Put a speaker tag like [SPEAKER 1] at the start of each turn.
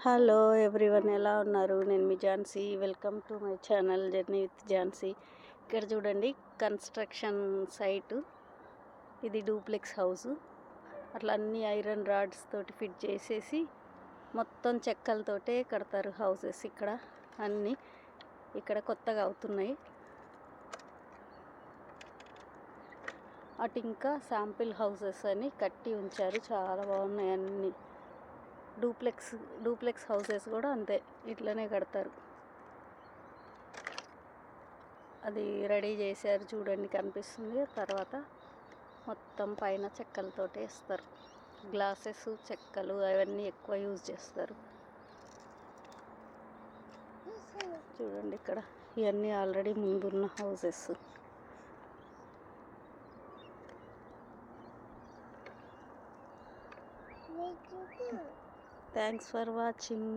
[SPEAKER 1] Hello everyone, ఎలా ఉన్నారు? నేను మీ Jhansi. Welcome to my channel journey with Jhansi. ఇక్కడ చూడండి, కన్స్ట్రక్షన్ సైటు. ఇది డూప్లెక్స్ హౌస్. అట్లా అన్ని ఐరన్ రాడ్స్ తోటి ఫిట్ చేసేసి మొత్తం చెక్కలతోటే కడతారు హౌసెస్. ఇక్కడ అన్నీ ఇక్కడ కొత్తగా అవుతున్నాయి. అటు ఇంకా శాంపిల్ హౌసెస్ అని కట్టి ఉంచారు, చాలా బాగున్నాయి అన్నీ. డూప్లెక్స్ హౌసెస్ కూడా అంతే, ఇట్లనే కడతారు. అది రెడీ చేశారు చూడండి, కనిపిస్తుంది. తర్వాత మొత్తం పైన చెక్కలతోటి వేస్తారు. గ్లాసెస్, చెక్కలు అవన్నీ ఎక్కువ యూజ్ చేస్తారు. చూడండి, ఇక్కడ ఇవన్నీ ఆల్రెడీ ముందున్న హౌసెస్. Thanks for watching.